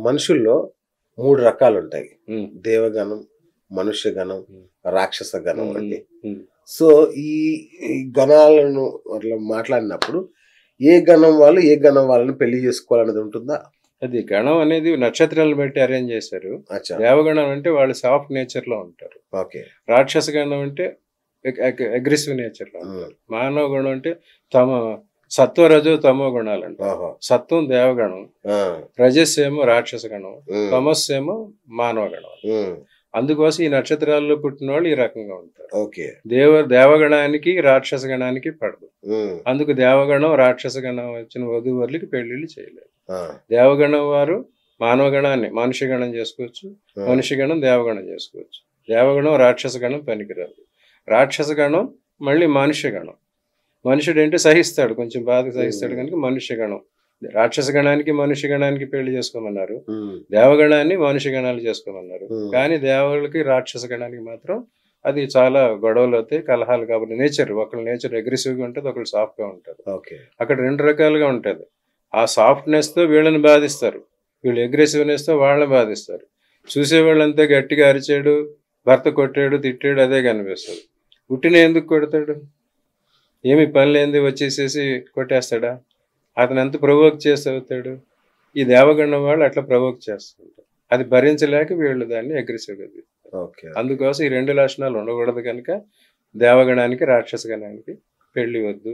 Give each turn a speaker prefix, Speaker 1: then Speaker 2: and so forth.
Speaker 1: మనుషుల్లో 3 రకాలుంటాయి.
Speaker 2: ఉమ్,
Speaker 1: దేవగణం, మనుష్య గణం,
Speaker 2: ఉమ్,
Speaker 1: రాక్షస గణం
Speaker 2: ఉమ్,
Speaker 1: అని.
Speaker 2: ఉమ్.
Speaker 1: సో ఈ ఈ గణాలను అట్లా మాట్లాడినప్పుడు ఏ గణం వాళ్ళు ఏ గణం వాళ్ళని పెళ్లి చేసుకోవాలనేది ఉంటుందా?
Speaker 2: అది గణం అనేది నక్షత్రాలను బట్టి అరేంజ్ చేశారు.
Speaker 1: అచ్చా,
Speaker 2: దేవగణం అంటే వాళ్ళు సాఫ్ట్ నేచర్ లో ఉంటారు.
Speaker 1: ఓకే.
Speaker 2: రాక్షస గణం అంటే అగ్రెసివ్ నేచర్ లో ఉంటారు. మానవ గణం అంటే తమ సత్వ రజో తమో గుణాలు అంటారు.
Speaker 1: ఓహో.
Speaker 2: సత్వం దేవగణం,
Speaker 1: ఆ,
Speaker 2: రజస్ ఏమో రాక్షస గణం,
Speaker 1: ఉమ్,
Speaker 2: తమస్సు ఏమో మానవ గణం.
Speaker 1: ఉమ్,
Speaker 2: అందుకోసం ఈ నక్షత్రాల్లో పుట్టిన వాళ్ళు ఈ రకంగా ఉంటారు.
Speaker 1: ఓకే.
Speaker 2: దేవగణానికి రాక్షస గణానికి పడదు.
Speaker 1: ఉమ్,
Speaker 2: అందుకు దేవగణం రాక్షస గణం వచ్చిన వధువులకి పెళ్లిళ్ళు చేయలేదు.
Speaker 1: ఆ,
Speaker 2: దేవగణం వారు మానవ గణాన్ని మనిషి గణం చేసుకోవచ్చు,
Speaker 1: ఆ,
Speaker 2: మనిషి గణం దేవగణం చేసుకోవచ్చు. దేవగణం రాక్షస గణం పనికిరాదు. రాక్షస గణం మళ్ళీ మనుష్య గణం. మనుషుడు అంటే సహిస్తాడు, కొంచెం బాధ సహిస్తాడు కనుక మనుష్య గణం. రాక్షస గణానికి మనుష్య గణానికి పెళ్లి చేసుకోమన్నారు,
Speaker 1: ఉమ్,
Speaker 2: దేవగణాన్ని మనుష్య గణాలు చేసుకోమన్నారు.
Speaker 1: ఉమ్,
Speaker 2: కానీ దేవతలకి రాక్షస గణానికి మాత్రం అది చాలా గొడవలు అవుతాయి, కలహాలు. కాబట్టి నేచర్, ఒకళ్ళ నేచర్ అగ్రెసివ్గా ఉంటుంది, ఒకళ్ళు సాఫ్ట్గా ఉంటుంది.
Speaker 1: ఓకే.
Speaker 2: అక్కడ 2 రకాలుగా ఉంటుంది. ఆ సాఫ్ట్నెస్తో వీళ్ళని బాధిస్తారు, వీళ్ళు అగ్రెసివ్నెస్తో వాళ్ళని బాధిస్తారు. చూసేవాళ్ళంతా గట్టిగా అరిచాడు, భర్త కొట్టాడు, తిట్టాడు అదే కనిపిస్తుంది. పుట్టిన ఎందుకు కొడతాడు? ఏమి పని లేనిది వచ్చేసేసి కొట్టేస్తాడా? అతను ఎంత ప్రవోక్ చేసి అవుతాడు? ఈ దేవగణం వాళ్ళు అట్లా ప్రవోక్ చేస్తుంటారు. అది భరించలేక వీళ్ళు దాన్ని అగ్రెసివ్గా తీస్తారు.
Speaker 1: ఓకే.
Speaker 2: అందుకోసం ఈ 2 లక్షణాలు ఉండకూడదు కనుక దేవగణానికి రాక్షస గణానికి పెళ్లి వద్దు.